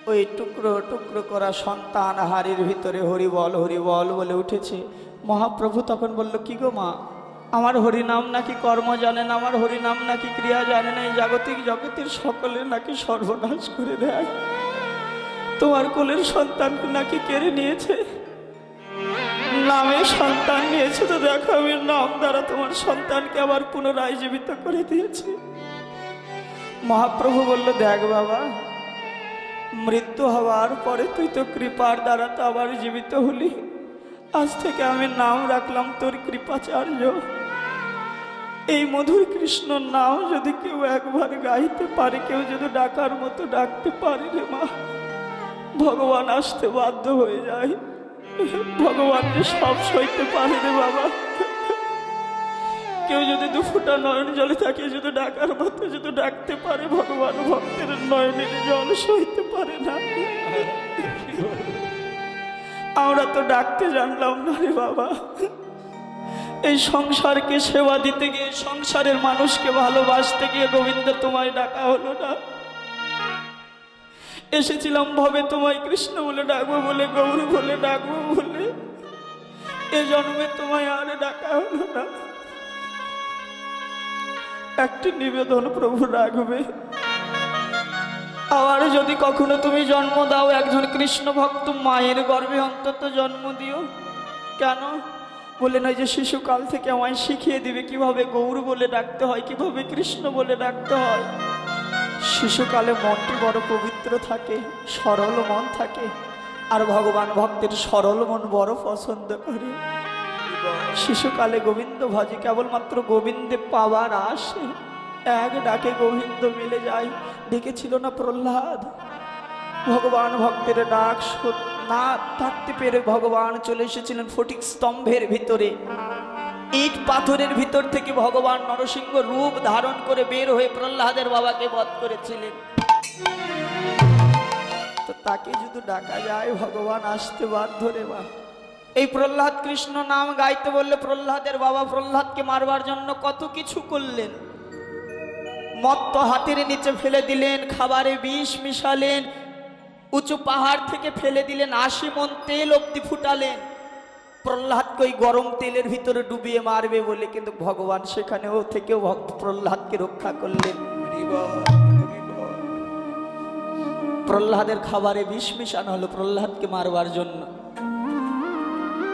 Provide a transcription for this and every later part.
ওই টুকরো টুকরো করা সন্তান হাড়ির ভিতরে হরিবল হরিবল বলে উঠেছে। মহাপ্রভু তখন বলল, কি গো মা, আমার হরিনাম নাকি কর্ম জানে না, আমার হরিনাম নাকি ক্রিয়া জানে না, এই জাগতিক জগতের সকলের নাকি সর্বনাশ করে দেয়, তোমার কোলের সন্তানকে নাকি কেড়ে নিয়েছে, নামে সন্তান নিয়েছে, তো দেখো আমি নাম দ্বারা তোমার সন্তানকে আবার পুনরায় জীবিত করে দিয়েছে। মহাপ্রভু বলল, দেখ বাবা, মৃত্যু হওয়ার পরে তুই তো কৃপার দ্বারা তো আবার জীবিত হলি, আজ থেকে আমি নাম রাখলাম তোর কৃপাচার্য। এই মধুর কৃষ্ণ নাম যদি কেউ একবার গাইতে পারে, কেউ যদি ডাকার মতো ডাকতে পারে রে মা, ভগবান আসতে বাধ্য হয়ে যায়। ভগবান যে সব সইতে পারে রে বাবা। কেউ যদি দুফুটা নয়ন জলে থাকে, যদি ডাকার মতো যদি ডাকতে পারে, ভগবান ভক্তের নয়নের জল সইতে পারে না। আমরা তো ডাকতে জানলাম না রে বাবা। এই সংসারকে সেবা দিতে গিয়ে, সংসারের মানুষকে ভালোবাসতে গিয়ে গোবিন্দ তোমায় ডাকা হলো না। এসেছিলাম ভবে তোমায় কৃষ্ণ বলে ডাকবো বলে, গৌর বলে ডাকবো বলে, এ জন্মে তোমায় আর ডাকা হলো না। একটি নিবেদন প্রভু রাখবে, আবার যদি কখনো তুমি জন্ম দাও একজন কৃষ্ণ ভক্ত মায়ের গর্ভে অন্তত জন্ম দিও। কেন বলে নয় যে শিশুকাল থেকে আমায় শিখিয়ে দিবে কিভাবে গৌর বলে ডাকতে হয়, কিভাবে কৃষ্ণ বলে ডাকতে হয়। শিশুকালে মনটি বড় পবিত্র থাকে, সরল মন থাকে, আর ভগবান ভক্তের সরল মন বড় পছন্দ করে। শিশুকালে গোবিন্দ ভজে, কেবলমাত্র গোবিন্দে পাওয়ার আসে, এক ডাকে গোবিন্দ মিলে যায়। ডেকেছিল না প্রহ্লাদ, ভগবান ভক্তের ডাক না থাকতে পেরে ভগবান চলে এসেছিলেন ফটিক স্তম্ভের ভিতরে, ইট পাথরের ভিতর থেকে ভগবান নরসিংহ রূপ ধারণ করে বের হয়ে প্রহ্লাদের বাবাকে বধ করেছিলেন। তো তাকে যদি ডাকা যায়, ভগবান আসতে বাধ্য রে মা। এই প্রহ্লাদ কৃষ্ণ নাম গাইতে বললে প্রহ্লাদের বাবা প্রহ্লাদকে মারবার জন্য কত কিছু করলেন। মত্ত হাতের নিচে ফেলে দিলেন, খাবারে বিষ মিশালেন, উঁচু পাহাড় থেকে ফেলে দিলেন, 80 মণ তেল অব্দি ফুটালেন প্রহ্লাদকে ওই গরম তেলের ভিতরে ডুবিয়ে মারবে বলে। কিন্তু ভগবান সেখানেও থেকেও ভক্ত প্রহ্লাদকে রক্ষা করলেন। প্রহ্লাদের খাবারে বিষ মিশানো হলো প্রহ্লাদকে মারবার জন্য।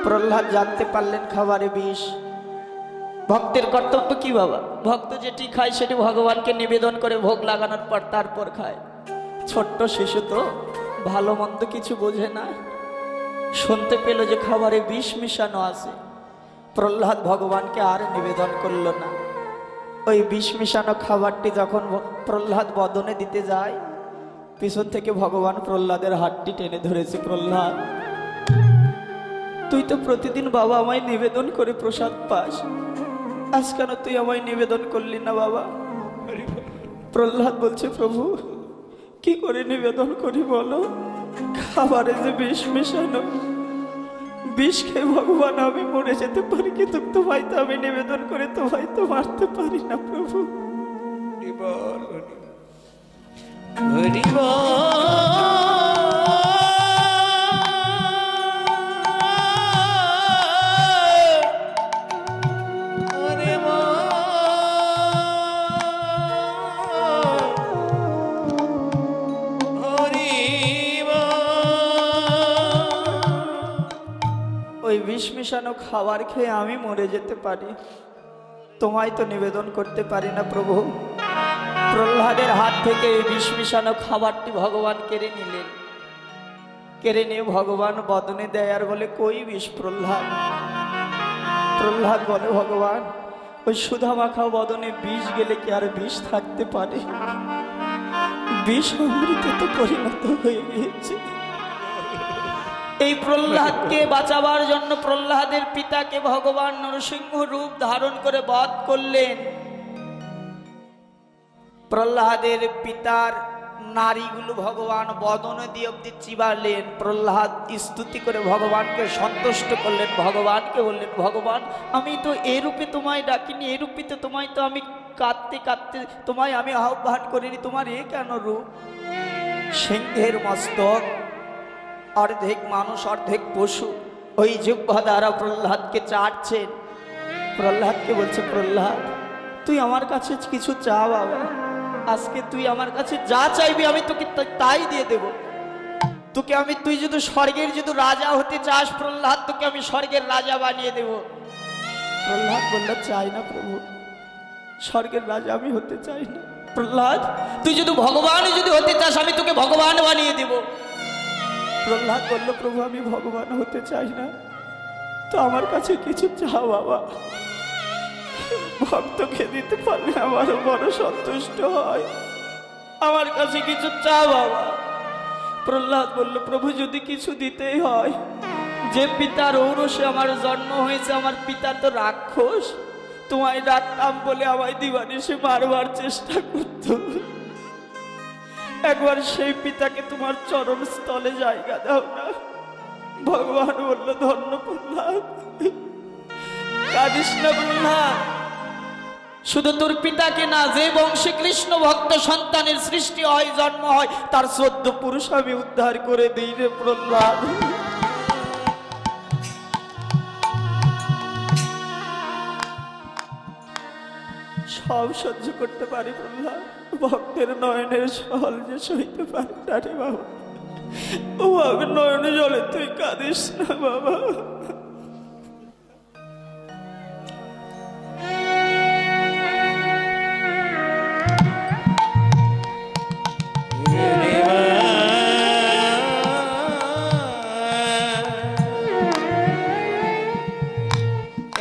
প্রহ্লাদ জানতে পারলেন খাবারে বিষ। ভক্তের কর্তব্য কি বাবা? ভক্ত যেটি খায় সেটি ভগবানকে নিবেদন করে ভোগ লাগানোর পর তারপর খায়। ছোট্ট শিশু তো ভালো মন্দ কিছু বোঝে না, শুনতে পেল যে খাবারে বিষ মিশানো আছে। প্রহ্লাদ ভগবানকে আর নিবেদন করল না। ওই বিষ মিশানো খাবারটি যখন প্রহ্লাদ বদনে দিতে যায়, পিছন থেকে ভগবান প্রহ্লাদের হাতটি টেনে ধরেছে। প্রহ্লাদ, তুই তো প্রতিদিন বাবা আমায় নিবেদন করে প্রসাদ পাস, আজ কেন তুই আমায় নিবেদন করলি না বাবা? প্রহ্লাদ বলছে, প্রভু কি করে নিবেদন করি বলো? খাবারে যে বিষ মেশানো, বিষ খেয়ে ভগবান আমি মরে যেতে পারি, কিন্তু তোমায় তো আমি নিবেদন করে তোমায় তো মারতে পারি না প্রভু। ওই বিষ মিশানো খাবার খেয়ে আমি মরে যেতে পারি, তোমায় তো নিবেদন করতে পারি না প্রভু। প্রহ্লাদের হাত থেকে এই বিষ মিশানো খাবারটি ভগবান কেড়ে নিলেন। কেড়ে নিয়ে ভগবান বদনে দেয় আর বলে, কই বিষ প্রহ্লাদ? প্রহ্লাদ বলে, ভগবান ওই সুধা মাখা বদনে বিষ গেলে কি আর বিষ থাকতে পারে? বিষ অমৃতে তো পরিণত হয়ে গিয়েছে। এই প্রহ্লাদকে বাঁচাবার জন্য প্রহ্লাদের পিতাকে ভগবান নরসিংহ রূপ ধারণ করে বধ করলেন। প্রহ্লাদের পিতার নারীগুলো ভগবান বদন দিয়ে অব্দি চিবালেন। প্রহ্লাদ স্তুতি করে ভগবানকে সন্তুষ্ট করলেন। ভগবানকে বললেন, ভগবান আমি তো এই রূপে তোমায় ডাকিনি, এই রূপে তো তোমায় তো আমি কাঁদতে কাঁদতে তোমায় আমি আহ্বান করিনি, তোমার এ কেন রূপ? সিংহের মস্তক, অর্ধেক মানুষ অর্ধেক পশু, ওই জিহ্বা দ্বারা প্রহ্লাদকে চাটছেন। প্রহ্লাদকে বলছে, প্রহ্লাদ তুই আমার কাছে কিছু চা বাবা, আজকে তুই আমার কাছে যা চাইবি আমি তোকে তাই দিয়ে দেব। তোকে আমি, তুই যদি স্বর্গের যদি রাজা হতে চাস প্রহ্লাদ, তোকে আমি স্বর্গের রাজা বানিয়ে দেব। প্রহ্লাদ বলল, চাই না প্রভু, স্বর্গের রাজা আমি হতে চাই না। প্রহ্লাদ তুই যদি ভগবান যদি হতে চাস আমি তোকে ভগবান বানিয়ে দেব। প্রহ্লাদ বলল, প্রভু আমি ভগবান হতে চাই না, তো আমার কাছে কিছু চা বাবা, ভক্তকে দিতে পারলে আমারও বড় সন্তুষ্ট হয়, আমার কাছে কিছু চা বাবা। প্রহ্লাদ বলল, প্রভু যদি কিছু দিতেই হয়, যে পিতার ঔরসে আমার জন্ম হয়েছে, আমার পিতা তো রাক্ষস, তোমায় রাখতাম বলে আমায় দিবানিশে মারবার চেষ্টা করত, একবার সেই পিতাকে তোমার চরণ স্থলে জায়গা দাও না। ভগবান বলল, ধন্য প্রহ্লাদ, কাঁদিস না প্রহ্লাদ, শুধু তোর পিতাকে না, যে বংশে কৃষ্ণ ভক্ত সন্তানের সৃষ্টি হয়, জন্ম হয়, তার 14 পুরুষ আমি উদ্ধার করে দিই রে প্রহ্লাদ। সব সহ্য করতে পারি প্রহ্লাদ, ভক্তের নয়নের জল যে সইতে পারি না রে বাবা। ও নয়নে জলে তুই কাঁদিস না বাবা।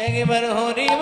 একবার হরিব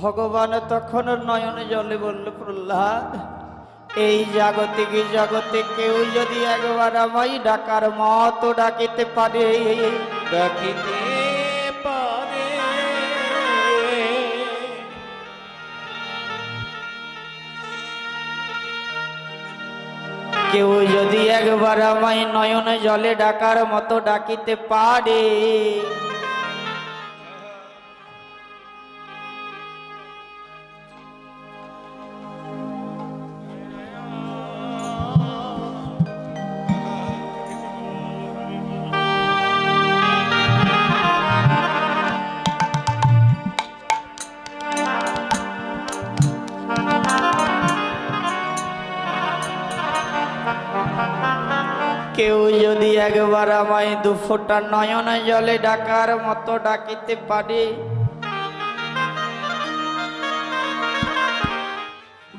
ভগবান তখন নয়নে জলে বলল, প্রহ্লাদ এই জাগতিক জগতে কেউ যদি একবার আমায় ডাকার মতো ডাকিতে পারে, ডাকিতে পারে, কেউ যদি একবার আমায় নয়নে জলে ডাকার মতো ডাকিতে পারে, কেউ যদি একবার আমায় 2 ফোঁটা নয়নে জলে ডাকার মতো ডাকিতে পারে,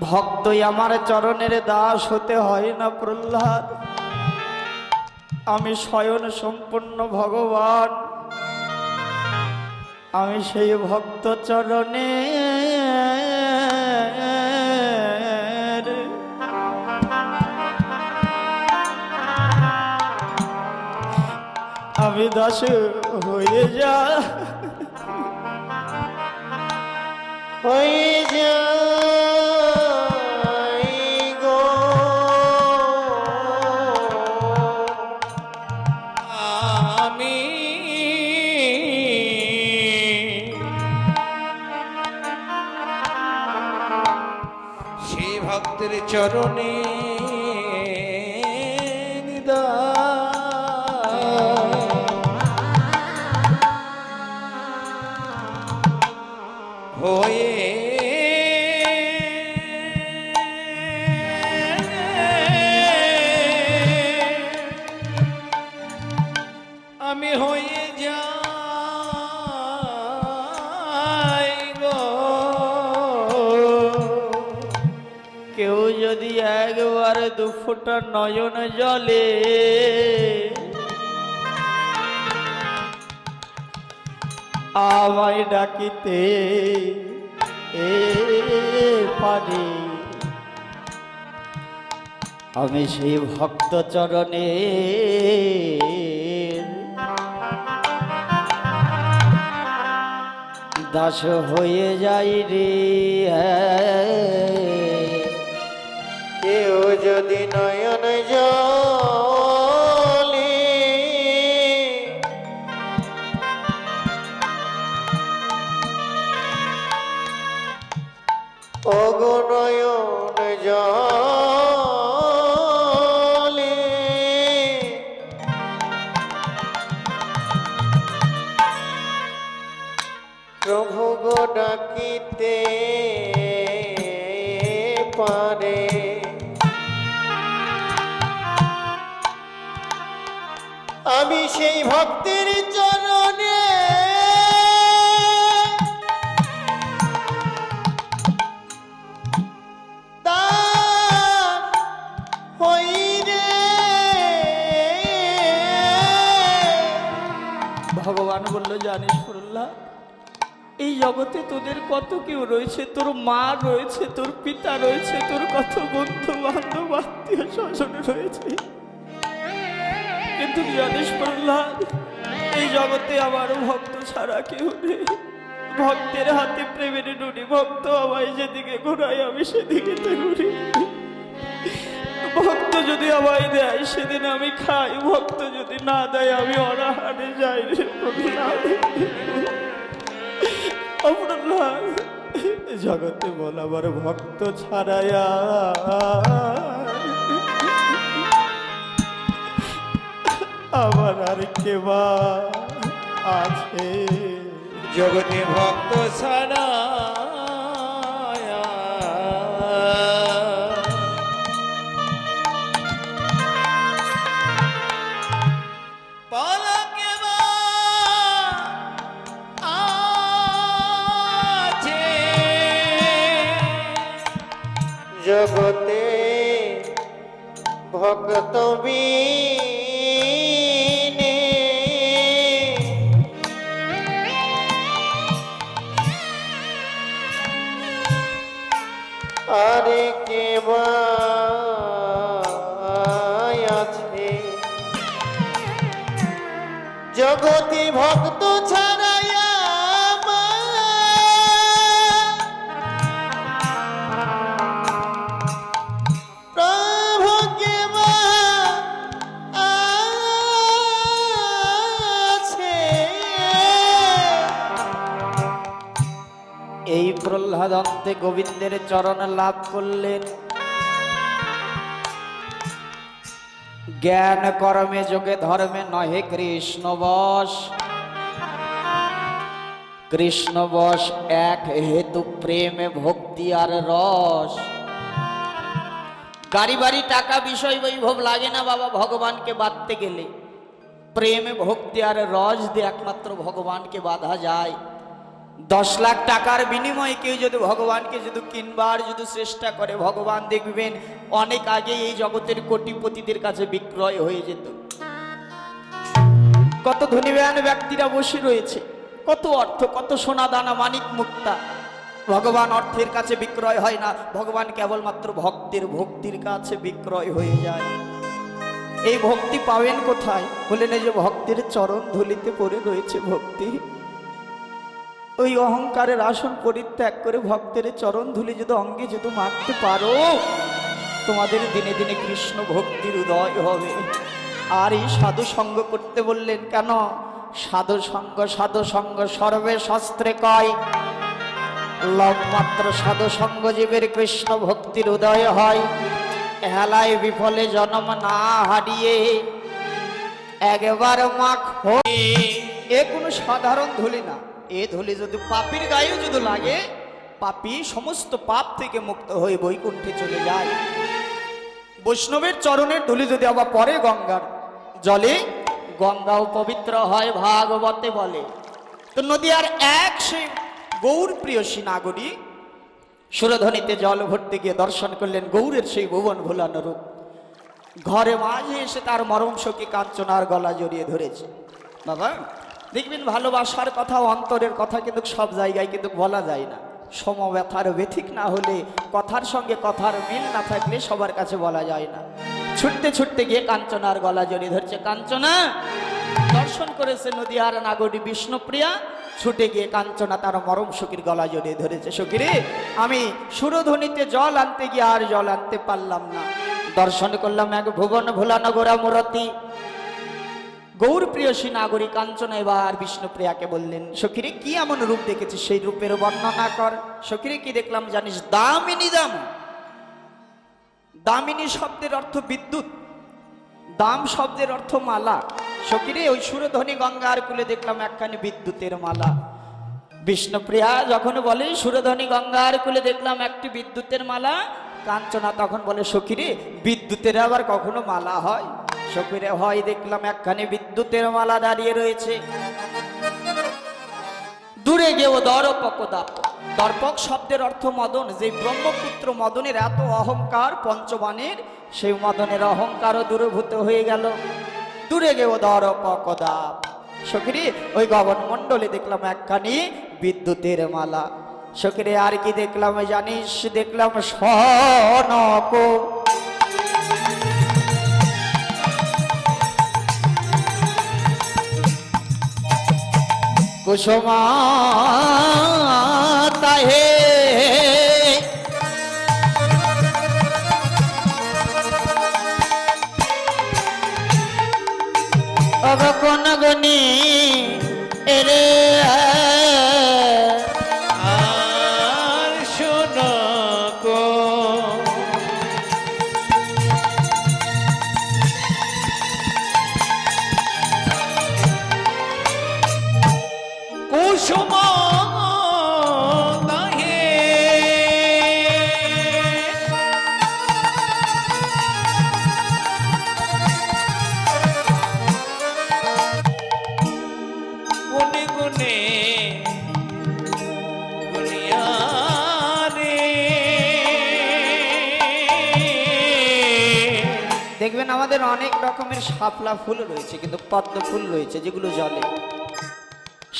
ভক্তই আমার চরণের দাস হতে হয় না প্রহ্লাদ। আমি স্বয়ং সম্পূর্ণ ভগবান, আমি সেই ভক্ত চরণে আমি দাস হয়ে যা, হয়ে যা। সেই ভক্তের চরণে হয়ে আমি হয়ে যাই গো। কেউ যদি একবার দুফোঁটা নয়ন জলে আমায় ডাকিতে পারে, আমি সেই ভক্ত চরণে দাস হয়ে যাই রে। কেউ যদি নয়ন জলে ওগো নয়ন জলে প্রভু গো ডাকিতে পারে, আমি সেই ভক্তের চরণে দাস হই রে। ভগবান বলল, জানিস প্রহ্লাদ, এই জগতে তোদের কত কেউ রয়েছে, তোর মা রয়েছে, তোর পিতা রয়েছে, তোর কত বন্ধু বান্ধব আত্মীয় স্বজন রয়েছে, কিন্তু জানিস প্রহ্লাদ, এই জগতে আমার ভক্ত ছাড়া কেউ নেই। ভক্তের হাতে প্রেমের নুড়ি, ভক্ত আমায় যেদিকে ঘোরায় আমি সেদিকে ঘুরি। ভক্ত যদি আমায় দেয় সেদিন আমি খাই, ভক্ত যদি না দেয় আমি অনাহারে যাই রে প্রহ্লাদ। ও প্রহ্লাদ, জগতে বল আমার ভক্ত ছাড়ায়া আমার আর কেবা আছে? জগতে ভক্ত ছাড়া পলকে আছে জগতে ভক্ত বিনে আরে কে আছে? জগতি ভক্ত ছাড়াইয়া প্রভু কে আছে? এই প্রহ্লাদ অন্তে গোবিন্দের চরণ লাভ করলেন। জ্ঞান কর্মে যোগে ধর্মে নহে কৃষ্ণ বশ, কৃষ্ণ বশ এক হেতু প্রেমে ভক্তি আর রস। গাড়ি বাড়ি টাকা বিষয় বৈভব লাগে না বাবা ভগবানকে বাঁধতে গেলে। প্রেমে ভক্তি আর রস দিয়ে একমাত্র ভগবানকে বাঁধা যায়। 10 লাখ টাকার বিনিময়ে কেউ যদি ভগবানকে যদি কিনবার যদি চেষ্টা করে, ভগবান দেখবেন অনেক আগে এই জগতের কোটিপতিদের কাছে বিক্রয় হয়ে যেত। কত ধনীবান ব্যক্তিরা বসে রয়েছে, কত অর্থ, কত সোনা দানা মানিক মুক্তা, ভগবান অর্থের কাছে বিক্রয় হয় না, ভগবান কেবলমাত্র ভক্তের ভক্তির কাছে বিক্রয় হয়ে যায়। এই ভক্তি পাবেন কোথায়? বলেন এই যে ভক্তের চরণ ধুলিতে পড়ে রয়েছে ভক্তি। ওই অহংকারের আসন পরিত্যাগ করে ভক্তের চরণ ধুলি যদি অঙ্গে যদি মারতে পারো, তোমাদের দিনে দিনে কৃষ্ণ ভক্তির উদয় হবে। আর এই সাধু সঙ্গ করতে বললেন কেন? সাধু সঙ্গ সর্বে শাস্ত্রে কয়, লবমাত্র সাধু সঙ্গজীবের কৃষ্ণ ভক্তির উদয় হয়, হেলায় বিফলে জন্ম না হারিয়ে একবার মাখ এ কোনো সাধারণ ধুলি না। এ ধুলি যদি পাপীর গায়েও যদি লাগে, পাপী সমস্ত পাপ থেকে মুক্ত হয়ে বৈকুণ্ঠে চলে যায়। বৈষ্ণবের চরণের ধুলি যদি আবার পরে গঙ্গার জলে, গঙ্গাও পবিত্র হয়, ভাগবতে বলে। তো নদীয়ার এক সেই গৌর প্রিয়সী নাগরী সুরধ্বনিতে জল ভরতে গিয়ে দর্শন করলেন গৌরের সেই ভুবন ভোলানো রূপ। ঘরে মাঝে এসে তার মরম সখী কাঞ্চনার গলা জড়িয়ে ধরেছে। বাবা দেখবেন ভালোবাসার কথা, অন্তরের কথা কিন্তু সব জায়গায় কিন্তু বলা যায় না। সমব্যথার ব্যথিক না হলে, কথার সঙ্গে কথার মিল না থাকলে সবার কাছে বলা যায় না। ছুটতে ছুটতে গিয়ে কাঞ্চনার গলা জড়িয়ে ধরছে। কাঞ্চনা দর্শন করেছে নদীয়ার নাগরী বিষ্ণুপ্রিয়া, ছুটে গিয়ে কাঞ্চনা তার মরম সখীর গলা জড়িয়ে ধরেছে। সখী রে, আমি সুরধ্বনিতে জল আনতে গিয়ে আর জল আনতে পারলাম না, দর্শন করলাম এক ভুবন ভোলানো গোরা মূরতি। গৌর প্রিয়সী নাগরী কাঞ্চনা এবার বিষ্ণুপ্রিয়াকে বললেন, সখীরে কি এমন রূপ দেখেছিস, সেই রূপের বর্ণনা কর। সখীরে কি দেখলাম জানিস? দামিনী। দামিনী শব্দের অর্থ বিদ্যুৎ, দাম শব্দের অর্থ মালা। সখীরে ওই সুরধ্বনি গঙ্গার কুলে দেখলাম একখানি বিদ্যুতের মালা। বিষ্ণুপ্রিয়া যখন বলে সুরধ্বনি গঙ্গার কুলে দেখলাম একটি বিদ্যুতের মালা, কাঞ্চনা তখন বলে, সখীরে বিদ্যুতের আবার কখনো মালা হয়? সখীরে হয়, দেখলাম একখানি বিদ্যুতের মালা দাঁড়িয়ে রয়েছে। দূরে গেও দর্পকদাপ। দর্পক শব্দের অর্থ মদন। যে ব্রহ্মপুত্র মদনের এত অহংকার পঞ্চবাণের, সেই মদনের অহংকারও দূরভূত হয়ে গেল। দূরে গেও দর্পকদাপ। সখীরে ওই গগন মণ্ডলে দেখলাম একখানি বিদ্যুতের মালা। সখীরে আর কি দেখলাম জানিস? দেখলাম সনক। কুসুমা তাহে अब कोन गनी एरे আর শোনো গো, কুসুম তাহে গুনে গুনে গুনিয়া রে। দেখবেন আমাদের অনেক রকমের শাপলা ফুল রয়েছে, কিন্তু পদ্ম ফুল রয়েছে যেগুলো জলে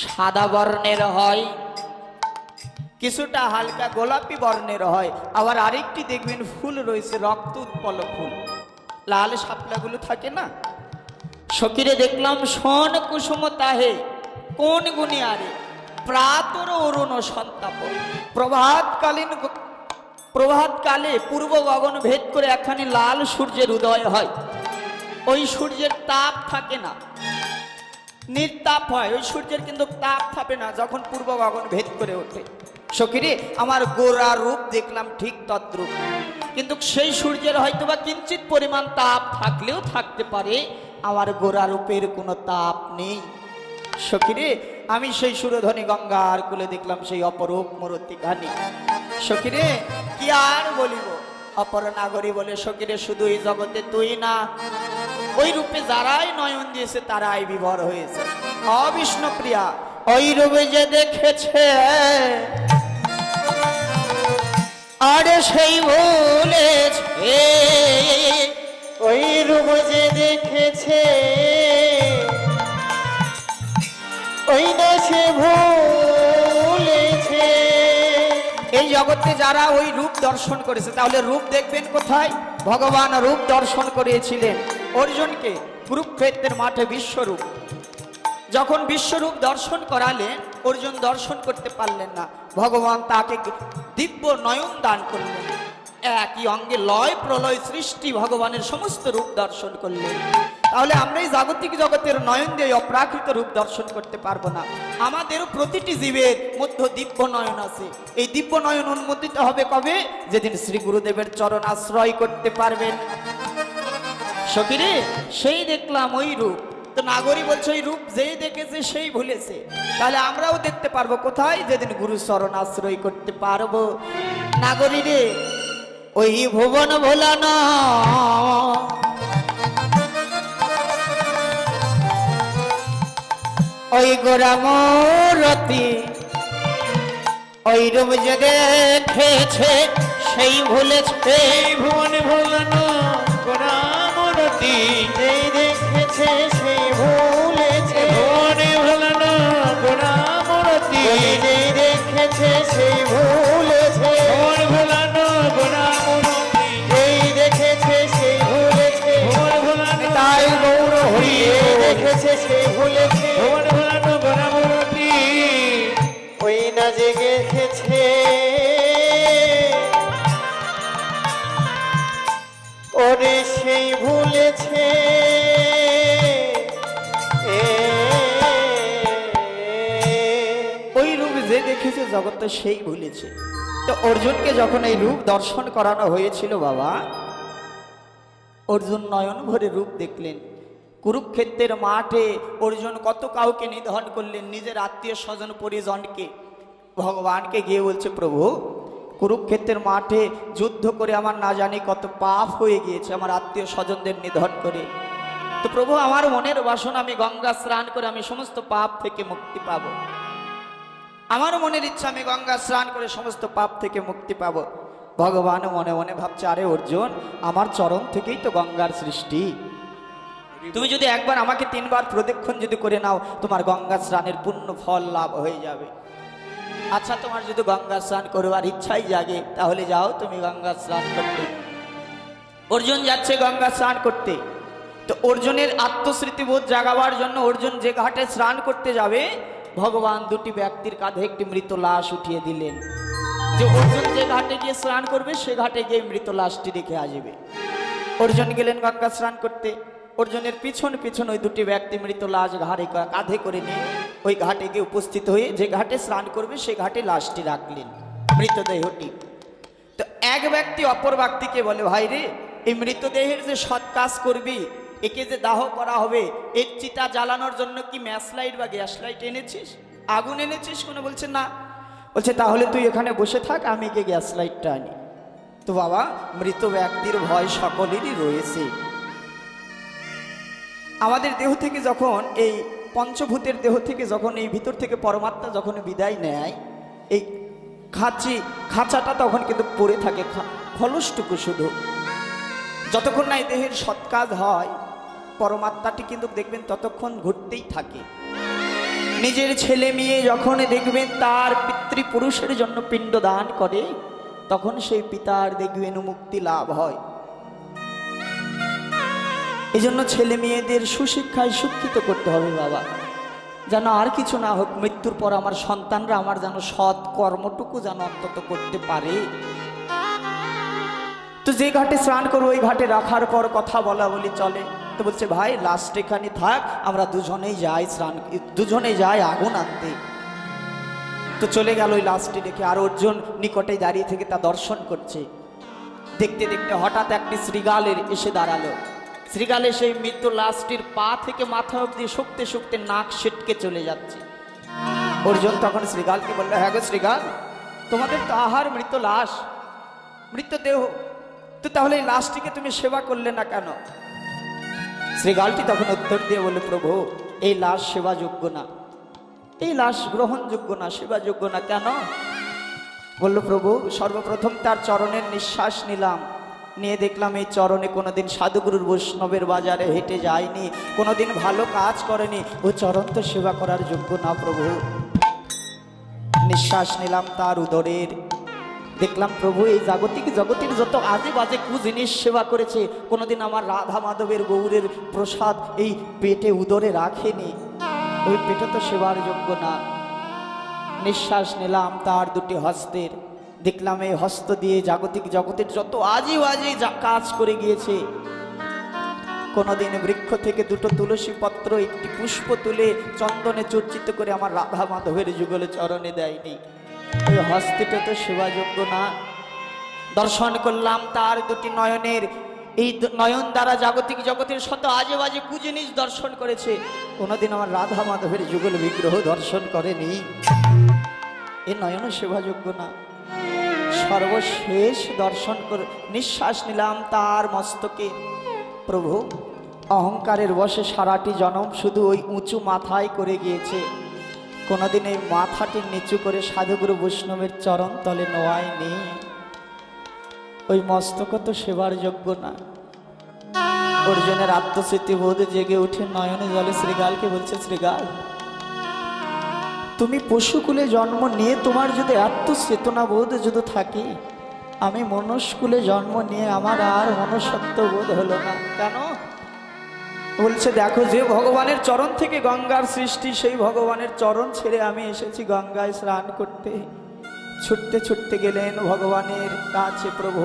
সাদা বর্ণের হয়, কিছুটা হালকা গোলাপি বর্ণের হয়। আবার আরেকটি দেখবেন ফুল রয়েছে রক্ত উৎপল ফুল, লাল শাপলাগুলো থাকে না। সখীরে দেখলাম শোন কুসুম তাহে কোন গুনিয়ারে প্রাতর অরুণ সন্তাপ। প্রভাতকালে পূর্ব গগন ভেদ করে একখানি লাল সূর্যের উদয় হয়। ওই সূর্যের তাপ থাকে না, নির্তাপ হয়। ওই সূর্যের কিন্তু তাপ থাকে না যখন পূর্ব গগন ভেদ করে ওঠে। সখীরে আমার গোরা রূপ দেখলাম ঠিক তদ্রূপ, কিন্তু সেই সূর্যের হয়তো বা কিঞ্চিত পরিমাণ তাপ থাকলেও থাকতে পারে, আমার গোরা রূপের কোনো তাপ নেই। সখীরে আমি সেই সুরধ্বনি গঙ্গার কুলে দেখলাম সেই অপরূপ মূরতি ঘানি। সখীরে কি আর বলিব? অপর নাগরী বলে, সখীরে শুধু এই জগতে তুই না, ওই রূপে যারাই নয়ন দিয়েছে তারাই বিভোর হয়েছে। অবিষ্ণুপ্রিয়া ওই রূপে যে দেখেছে আরে সেই বলেছে, ওই রূপ যে দেখেছে ওই না সে ভুলেছে। এই জগতে যারা ওই রূপ দর্শন করেছে, তাহলে রূপ দেখবেন কোথায়? ভগবান রূপ দর্শন করিয়েছিলেন অর্জুনকে কুরুক্ষেত্রের মাঠে বিশ্বরূপ। যখন বিশ্বরূপ দর্শন করালেন, অর্জুন দর্শন করতে পারলেন না, ভগবান তাকে দিব্য নয়ন দান করলেন। একই অঙ্গে লয় প্রলয় সৃষ্টি ভগবানের সমস্ত রূপ দর্শন করলেন। তাহলে আমরা এই জাগতিক জগতের নয়ন দিয়ে অপ্রাকৃত রূপ দর্শন করতে পারবো না। আমাদেরও প্রতিটি জীবের মধ্যে দিব্য নয়ন আছে। এই দিব্য নয়ন উন্মোদিত হবে কবে? যেদিন শ্রী গুরুদেবের চরণ আশ্রয় করতে পারবেন। সখীরে, সেই দেখলাম ওই রূপ। তো নাগরী বলছে ওই রূপ যেই দেখেছে সেই ভুলেছে। তাহলে আমরাও দেখতে পারবো কোথায়? যেদিন গুরু চরণ আশ্রয় করতে পারবো। নাগরী রে, ওই ভুবন ভোলানো ওই গোরামরতি ওই রূপ যে দেখেছে সেই ভুলেছে। ভুবন ভোলানো গোরামরতি যেই দেখেছে সেই ভুলেছে। ভুবন ভোলানো গোরামরতি যেই দেখেছে সেই ভুলেছে। ভুবন ভোলানো গোরামরতি যেই দেখেছে সেই ভুলেছে। ভুবন ভোলানো তাই গৌর হরিয়ে দেখেছে সেই ভুলেছে। ভুবন ভোলানো গোরামরতি ওই না জেগেছে ওরে সেই ভুলেছে। ওই রূপ যে দেখেছে জগৎ সেই ভুলেছে। তো অর্জুনকে যখন এই রূপ দর্শন করানো হয়েছিল বাবা, অর্জুন নয়ন ভরে রূপ দেখলেন। কুরুক্ষেত্রের মাঠে অর্জুন কত কাউকে নিধন করলেন, নিজের আত্মীয় স্বজন পরিজনকে। ভগবানকে গিয়ে বলছে, প্রভু কুরুক্ষেত্রের মাঠে যুদ্ধ করে আমার না জানি কত পাপ হয়ে গিয়েছে, আমার আত্মীয় স্বজনদের নিধন করে। তো প্রভু, আমার মনের বাসনা আমি গঙ্গা স্নান করে আমি সমস্ত পাপ থেকে মুক্তি পাব। আমার মনের ইচ্ছা আমি গঙ্গা স্নান করে সমস্ত পাপ থেকে মুক্তি পাব। ভগবান মনে মনে ভাবছে, আরে অর্জুন, আমার চরণ থেকেই তো গঙ্গার সৃষ্টি। তুমি যদি একবার আমাকে 3 বার প্রদক্ষিণ যদি করে নাও, তোমার গঙ্গা স্নানের পূর্ণ ফল লাভ হয়ে যাবে। আচ্ছা, তোমার যদি গঙ্গা স্নান করবার ইচ্ছাই জাগে, তাহলে যাও তুমি গঙ্গা স্নান করতে। অর্জুন যাচ্ছে গঙ্গা স্নান করতে। তো অর্জুনের আত্মস্মৃতিবোধ জাগাবার জন্য অর্জুন যে ঘাটে স্নান করতে যাবে, ভগবান দুটি ব্যক্তির কাঁধে একটি মৃত লাশ উঠিয়ে দিলেন। যে অর্জুন যে ঘাটে গিয়ে স্নান করবে, সে ঘাটে গিয়ে মৃত লাশটি রেখে আসবে। অর্জুন গেলেন গঙ্গা স্নান করতে। অর্জুনের পিছন পিছন ওই দুটি ব্যক্তি মৃত লাশ ঘাড়ে কাঁধে করে নিয়ে ওই ঘাটে গিয়ে উপস্থিত হয়ে যে ঘাটে স্নান করবে সে ঘাটে লাশটি রাখলেন, মৃতদেহটি। তো এক ব্যক্তি অপর ব্যক্তিকে বলে, ভাই রে, এই মৃতদেহের যে সৎ কাজ করবি, একে যে দাহ করা হবে, এর চিতা জ্বালানোর জন্য কি ম্যাচ লাইট বা গ্যাস লাইট এনেছিস, আগুন এনেছিস কোনো? বলছে না। বলছে তাহলে তুই এখানে বসে থাক, আমি গিয়ে গ্যাস লাইটটা আনি। তো বাবা, মৃত ব্যক্তির ভয় সকলেরই রয়েছে। আমাদের দেহ থেকে যখন এই পঞ্চভূতের দেহ থেকে যখন এই ভিতর থেকে পরমাত্মা যখন বিদায় নেয়, এই খাঁচাটা তখন কিন্তু পড়ে থাকে খলসটুকু শুধু। যতক্ষণ না এই দেহের সৎকাজ হয়, পরমাত্মাটি কিন্তু দেখবেন ততক্ষণ ঘুরতেই থাকে। নিজের ছেলে মেয়ে যখন দেখবেন তার পিতৃপুরুষের জন্য পিণ্ড দান করে, তখন সেই পিতার দেখবেন মুক্তি লাভ হয়। এই জন্য ছেলে মেয়েদের সুশিক্ষায় শিক্ষিত করতে হবে বাবা, যেন আর কিছু না হোক, মৃত্যুর পর আমার সন্তানরা আমার যেন সৎ কর্মটুকু যেন অন্তত করতে পারে। তো যে ঘাটে স্নান করবো ওই ঘাটে রাখার পর কথা বলা বলি চলে। তো বলছে, ভাই লাস্ট এখানে থাক, আমরা দুজনেই যাই আগুন আনতে। তো চলে গেল ওই লাশটি রেখে। আর অর্জুন নিকটে দাঁড়িয়ে থেকে তা দর্শন করছে। দেখতে দেখতে হঠাৎ একটি শৃগালের এসে দাঁড়ালো। শৃগালে সেই মৃত্যু লাশটির পা থেকে মাথা অব্দি শুকতে শুকতে নাক ছিটকে চলে যাচ্ছে। অর্জুন তখন শৃগালকে বললো, হ্যাঁ গো শৃগাল, তোমাদের তো আহার মৃত লাশ, মৃতদেহ, তো তাহলে এই লাশটিকে তুমি সেবা করলে না কেন? শৃগালটি তখন উত্তর দিয়ে বলল, প্রভু, এই লাশ সেবাযোগ্য না, এই লাশ গ্রহণযোগ্য না, সেবাযোগ্য না। কেন? বলল, প্রভু, সর্বপ্রথম তার চরণের নিঃশ্বাস নিলাম, নিয়ে দেখলাম এই চরণে কোনোদিন সাধুগুরুর বৈষ্ণবের বাজারে হেঁটে যায়নি, কোনোদিন ভালো কাজ করেনি, ও চরণ তো সেবা করার যোগ্য না প্রভু। নিঃশ্বাস নিলাম তার উদরের, দেখলাম প্রভু এই জাগতিক জগতের যত আজে বাজে কু জিনিস সেবা করেছে, কোনোদিন আমার রাধা মাধবের গৌরের প্রসাদ এই পেটে উদরে রাখেনি, ওই পেটে তো সেবার যোগ্য না। নিঃশ্বাস নিলাম তার দুটি হস্তের, দেখলাম এই হস্ত দিয়ে জাগতিক জগতের যত আজে বাজে কাজ করে গিয়েছে, কোনোদিন বৃক্ষ থেকে দুটো তুলসী পত্র একটি পুষ্প তুলে চন্দনে চর্চিত করে আমার রাধা মাধবের যুগলে চরণে দেয়নি। ওই হস্তিটা তো সেবাযোগ্য না। দর্শন করলাম তার দুটি নয়নের, এই নয়ন দ্বারা জাগতিক জগতের শত আজে বাজে কুজিনিস দর্শন করেছে, কোনোদিন আমার রাধা মাধবের যুগল বিগ্রহ দর্শন করেনি। এ নয়ন সেবাযোগ্য না। সর্বশেষ দর্শন করে নিঃশ্বাস নিলাম তার মস্তকে। প্রভু অহংকারের বশে সারাটি জনম শুধু ওই উঁচু মাথায় করে গিয়েছে, কোনোদিন এই মাথাটি নিচু করে সাধুগুরু বৈষ্ণবের চরণ তলে নোয়ায়নি। ওই মস্তক তো সেবার যোগ্য না। অর্জুনের আত্মস্মৃতি বোধ জেগে উঠে নয়নে জলে শ্রীগালকে বলছে, শ্রীগাল তুমি পশুকুলে জন্ম নিয়ে তোমার যদি আত্মচেতনা বোধ যদি থাকে, আমি মনুষ্যকুলে জন্ম নিয়ে আমার আর মনুষ্যত্ব বোধ হলো না কেন? বলছে দেখো, যে ভগবানের চরণ থেকে গঙ্গার সৃষ্টি, সেই ভগবানের চরণ ছেড়ে আমি এসেছি গঙ্গায় স্নান করতে। ছুটতে ছুটতে গেলেন ভগবানের কাছে, প্রভু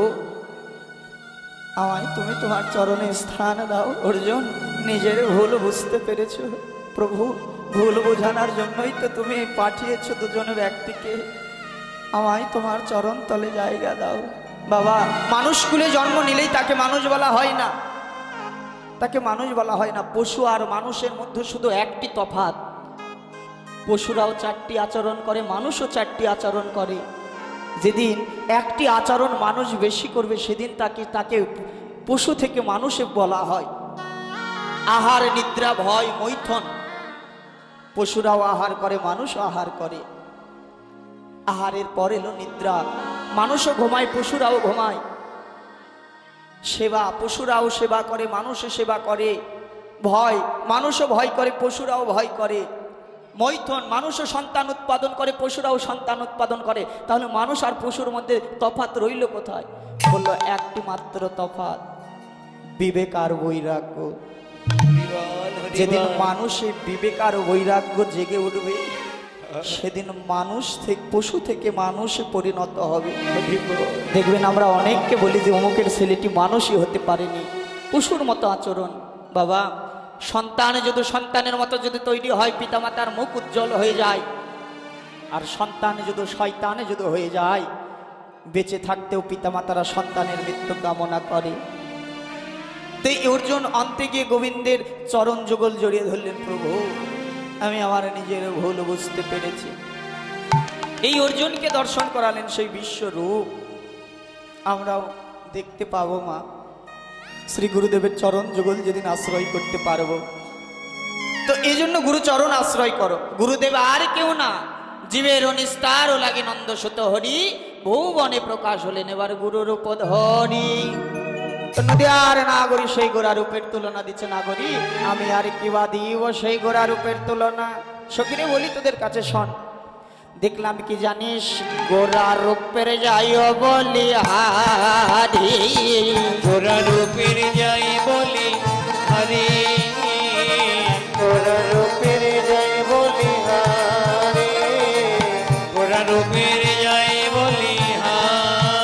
আমায় তুমি তোমার চরণে স্থান দাও। অর্জুন নিজের ভুল বুঝতে পেরেছ প্রভু, ভুল বোঝানোর জন্যই তো তুমি পাঠিয়েছ দুজন ব্যক্তিকে, আমায় তোমার চরণ তলে জায়গা দাও। বাবা, মানুষ কুলে জন্ম নিলেই তাকে মানুষ বলা হয় না, তাকে মানুষ বলা হয় না। পশু আর মানুষের মধ্যে শুধু একটি তফাৎ, পশুরাও চারটি আচরণ করে, মানুষও চারটি আচরণ করে। যেদিন একটি আচরণ মানুষ বেশি করবে সেদিন তাকে পশু থেকে মানুষে বলা হয়। আহার, নিদ্রা, ভয়, মৈথন, পশুরাও আহার করে, মানুষও আহার করে। আহারের পর এলো নিদ্রা, মানুষও ঘুমায়, পশুরাও ঘুমায়। সেবা, পশুরাও সেবা করে, মানুষও সেবা করে। ভয়, মানুষও ভয় করে, পশুরাও ভয় করে। মৈথন, মানুষও সন্তান উৎপাদন করে, পশুরাও সন্তান উৎপাদন করে। তাহলে মানুষ আর পশুর মধ্যে তফাৎ রইল কোথায়? বলল একটি মাত্র তফাৎ, বিবেক আর বৈরাগ্য। যেদিন মানুষের বিবেক আর বৈরাগ্য জেগে উঠবে, সেদিন মানুষ থেকে, পশু থেকে মানুষে পরিণত হবে। দেখবেন আমরা অনেককে বলি যে অমুকের ছেলেটি মানুষই হতে পারেনি, পশুর মতো আচরণ। বাবা, সন্তান যদি সন্তানের মতো যদি তৈরি হয়, পিতামাতার মুখ উজ্জ্বল হয়ে যায়। আর সন্তান যদি শয়তানে যদি হয়ে যায়, বেঁচে থাকতেও পিতামাতারা সন্তানের মৃত্যু কামনা করে। তো অর্জুন অন্তে গিয়ে গোবিন্দের চরণ যুগল জড়িয়ে ধরলেন, প্রভু আমি আমার নিজের ভুল বুঝতে পেরেছি। এই অর্জুনকে দর্শন করালেন সেই বিশ্বরূপ আমরাও দেখতে পাবো। মা, শ্রী গুরুদেবের চরণ যুগল যেদিন আশ্রয় করতে পারবো, তো এই জন্য গুরুচরণ আশ্রয় করো। গুরুদেব আর কেউ না, জীবের নিস্তার ও লাগে নন্দ সুত হরি, বহু বনে প্রকাশ হলেন এবার গুরুরূপ ধরি। নদী আর নাগরী সেই গোরা রূপের তুলনা দিচ্ছে, নাগরী আমি আর কিবা দিব সেই গোরা রূপের তুলনা। সখিনে বলি তোদের কাছে শোন, দেখলাম কি জানিস, গোরা রূপের যাইও বলি হারি, গোরা রূপের যাই বলি হরি, গোরা